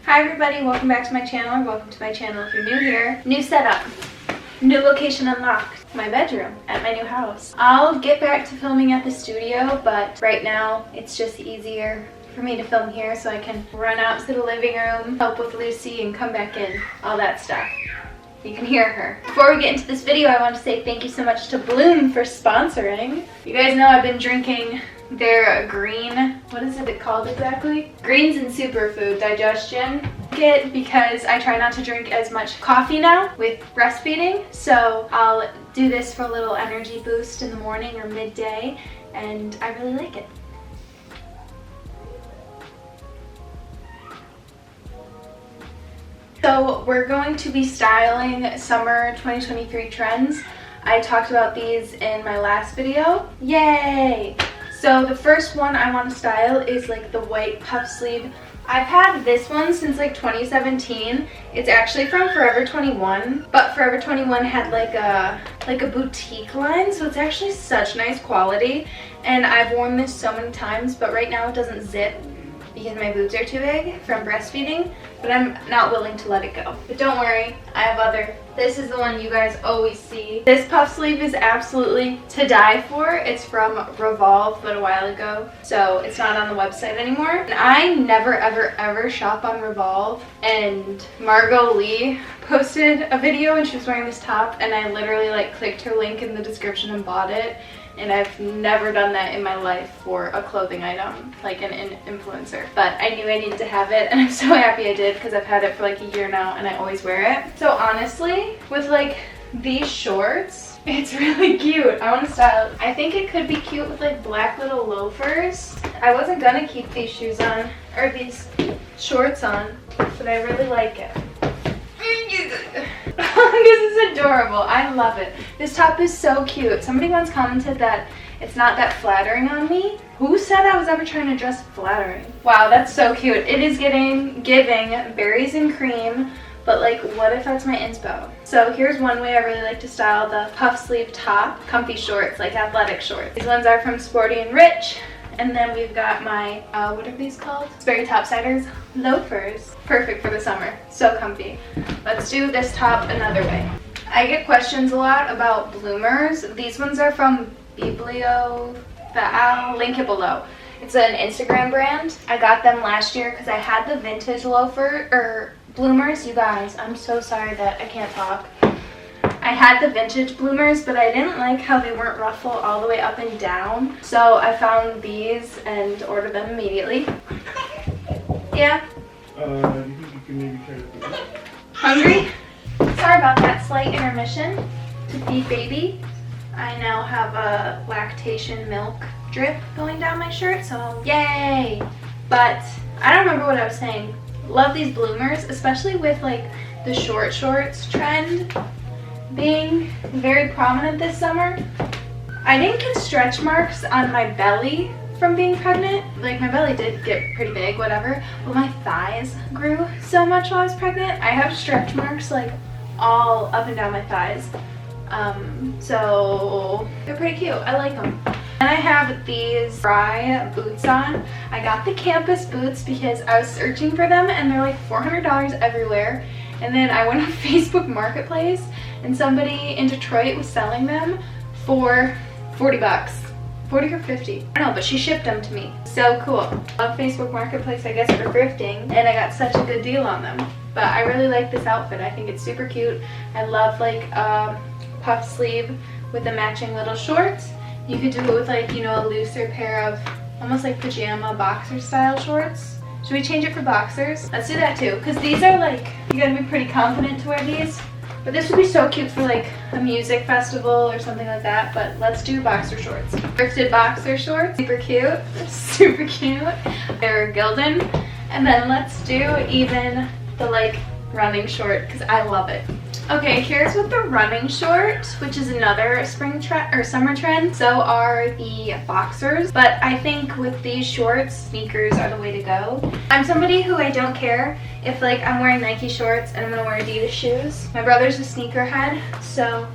Hi everybody, welcome back to my channel, or welcome to my channel if you're new here. New setup, new location unlocked, my bedroom at my new house. I'll get back to filming at the studio, but right now it's just easier for me to film here so I can run out to the living room, help with Lucy, and come back in, all that stuff. You can hear her. Before we get into this video, I want to say thank you so much to Bloom for sponsoring. You guys know I've been drinking their green, what is it called exactly? Greens and Superfood Digestion Kit, because I try not to drink as much coffee now with breastfeeding. So I'll do this for a little energy boost in the morning or midday, and I really like it. So we're going to be styling summer 2023 trends. I talked about these in my last video. Yay! So the first one I want to style is like the white puff sleeve. I've had this one since like 2017. It's actually from Forever 21, but Forever 21 had like a boutique line, so it's actually such nice quality. And I've worn this so many times, but right now it doesn't zip because my boobs are too big from breastfeeding, but I'm not willing to let it go. But don't worry, I have other. This is the one you guys always see. This puff sleeve is absolutely to die for. It's from Revolve, but a while ago, so it's not on the website anymore. And I never ever shop on Revolve, and Margot Lee posted a video and she was wearing this top, and I literally like clicked her link in the description and bought it. And I've never done that in my life for a clothing item, like an influencer. But I knew I needed to have it, and I'm so happy I did because I've had it for like a year now and I always wear it. So honestly, with like these shorts, it's really cute. I want to style it. I think it could be cute with like black little loafers. I wasn't gonna keep these shoes on, or these shorts on, but I really like it. This is adorable. I love it. This top is so cute. Somebody once commented that it's not that flattering on me. Who said I was ever trying to dress flattering? Wow, that's so cute. It is giving berries and cream, but like what if that's my inspo? So here's one way I really like to style the puff sleeve top. Comfy shorts, like athletic shorts. These ones are from Sporty and Rich. And then we've got my, what are these called? Sperry Topsiders loafers. Perfect for the summer. So comfy. Let's do this top another way. I get questions a lot about bloomers. These ones are from Biblio, I'll link it below. It's an Instagram brand. I got them last year because I had the vintage bloomers. You guys, I'm so sorry that I can't talk. I had the vintage bloomers, but I didn't like how they weren't ruffled all the way up and down. So I found these and ordered them immediately. Yeah? You think you can maybe try to feed it? Hungry? Sorry about that slight intermission to feed baby. I now have a lactation milk drip going down my shirt, so yay! But I don't remember what I was saying. Love these bloomers, especially with like the short shorts trend being very prominent this summer. I didn't get stretch marks on my belly from being pregnant. Like my belly did get pretty big, whatever, but my thighs grew so much while I was pregnant. I have stretch marks like all up and down my thighs. So they're pretty cute. I like them. And I have these Fry boots on. I got the campus boots because I was searching for them and they're like $400 everywhere. And then I went on Facebook Marketplace and somebody in Detroit was selling them for 40 bucks. 40 or 50. I don't know, but she shipped them to me. So cool. Love Facebook Marketplace, I guess, for thrifting. And I got such a good deal on them. But I really like this outfit. I think it's super cute. I love like puff sleeve with the matching little shorts. You could do it with like, you know, a looser pair of almost like pajama boxer style shorts. Should we change it for boxers? Let's do that too, because these are like, you gotta be pretty confident to wear these. But this would be so cute for like a music festival or something like that. But let's do boxer shorts. Thrifted boxer shorts, super cute, super cute. They're Gildan. And then let's do even the like running short because I love it. Okay, here's with the running short, which is another spring trend or summer trend. So are the boxers, but I think with these shorts, sneakers are the way to go. I'm somebody who I don't care if like I'm wearing Nike shorts and I'm gonna wear Adidas shoes. My brother's a sneakerhead, so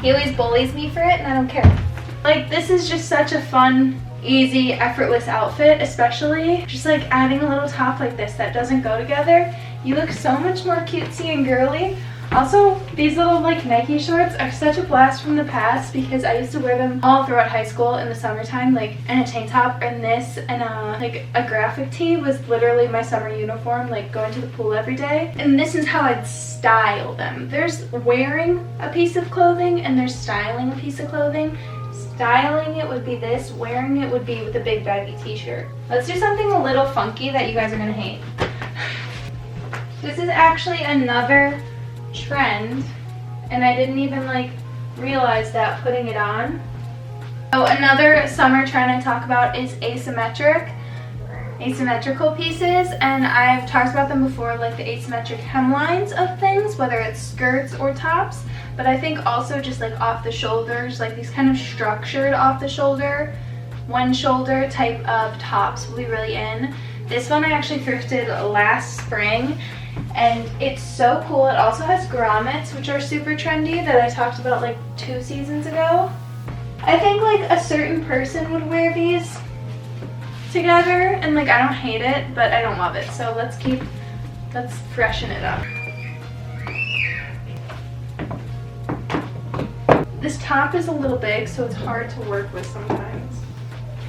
he always bullies me for it and I don't care. Like this is just such a fun, easy, effortless outfit, especially just like adding a little top like this that doesn't go together. You look so much more cutesy and girly. Also, these little like Nike shorts are such a blast from the past because I used to wear them all throughout high school in the summertime, like in a tank top, and this and like a graphic tee was literally my summer uniform, like going to the pool every day. And this is how I'd style them. There's wearing a piece of clothing and there's styling a piece of clothing. Styling it would be this, wearing it would be with a big baggy t-shirt. Let's do something a little funky that you guys are gonna hate. This is actually another trend and I didn't even like realize that putting it on. So another summer trend I talk about is asymmetrical pieces, and I've talked about them before, like the asymmetric hemlines of things, whether it's skirts or tops, but I think also just like off the shoulders, like these kind of structured off the shoulder, one shoulder type of tops will be really in. This one I actually thrifted last spring and it's so cool. It also has grommets, which are super trendy, that I talked about like 2 seasons ago. I think like a certain person would wear these together and like I don't hate it, but I don't love it. So let's freshen it up. This top is a little big, so it's hard to work with sometimes.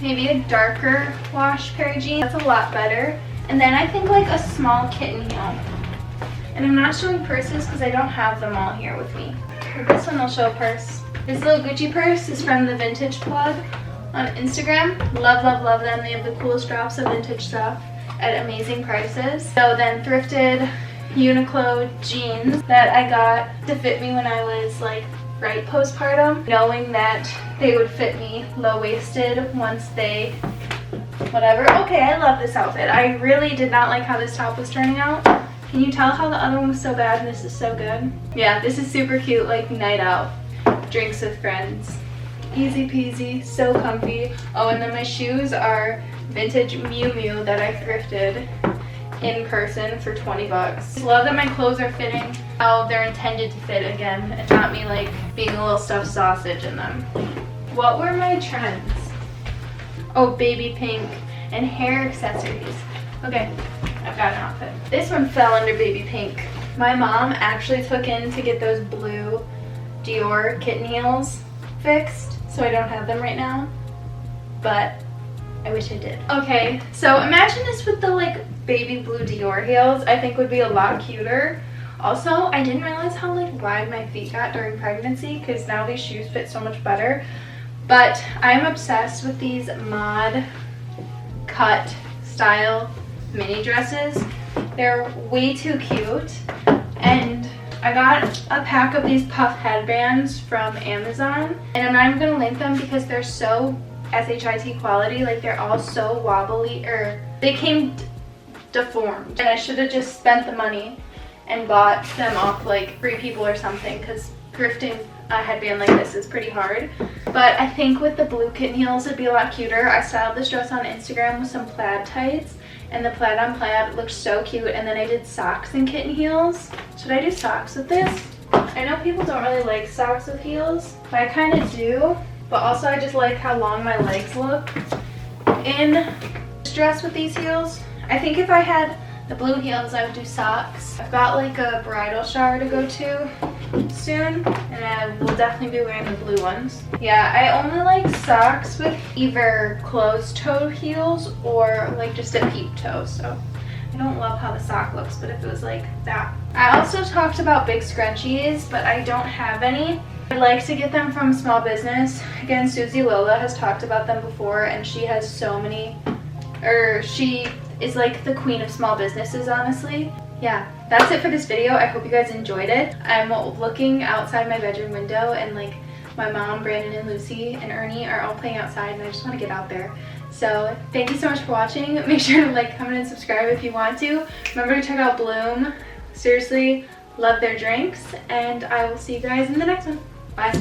Maybe a darker wash pair of jeans, that's a lot better. And then I think like a small kitten heel. And I'm not showing purses because I don't have them all here with me. But this one will show a purse. This little Gucci purse is from the Vintage Plug on Instagram. Love, love, love them. They have the coolest drops of vintage stuff at amazing prices. So then thrifted Uniqlo jeans that I got to fit me when I was like right postpartum, knowing that they would fit me low-waisted once they whatever. Okay, I love this outfit. I really did not like how this top was turning out. Can you tell how the other one was so bad and this is so good? Yeah, this is super cute, like night out, drinks with friends. Easy peasy, so comfy. Oh, and then my shoes are vintage Miu Miu that I thrifted in person for 20 bucks. Love that my clothes are fitting how they're intended to fit again and not me like being a little stuffed sausage in them. What were my trends? Oh, baby pink and hair accessories. Okay, I've got an outfit. This one fell under baby pink. My mom actually took in to get those blue Dior kitten heels fixed, so I don't have them right now, but I wish I did. Okay, so imagine this with the like baby blue Dior heels. I think would be a lot cuter. Also, I didn't realize how like wide my feet got during pregnancy because now these shoes fit so much better. But I'm obsessed with these mod cut style mini dresses. They're way too cute. And I got a pack of these puff headbands from Amazon. And I'm not even gonna link them because they're so SHIT quality. Like they're all so wobbly, or they came deformed. And I should have just spent the money and bought them off like Free People or something, because thrifting a headband like this is pretty hard. But I think with the blue kitten heels it'd be a lot cuter. I styled this dress on Instagram with some plaid tights, and the plaid on plaid looked so cute. And then I did socks and kitten heels. Should I do socks with this? I know people don't really like socks with heels, but I kind of do. But also I just like how long my legs look in this dress with these heels. I think if I had the blue heels I would do socks. I've got like a bridal shower to go to soon, and I will definitely be wearing the blue ones. Yeah, I only like socks with either closed toe heels or like just a peep toe, so I don't love how the sock looks, but if it was like that. I also talked about big scrunchies, but I don't have any. I'd like to get them from small business. Again, Susie Lola has talked about them before, and she has so many, or she is like the queen of small businesses, honestly. Yeah, that's it for this video. I hope you guys enjoyed it. I'm looking outside my bedroom window, and like my mom, Brandon, and Lucy, and Ernie are all playing outside, and I just want to get out there. So thank you so much for watching. Make sure to like, comment, and subscribe if you want to. Remember to check out Bloom. Seriously, love their drinks, and I will see you guys in the next one. Bye.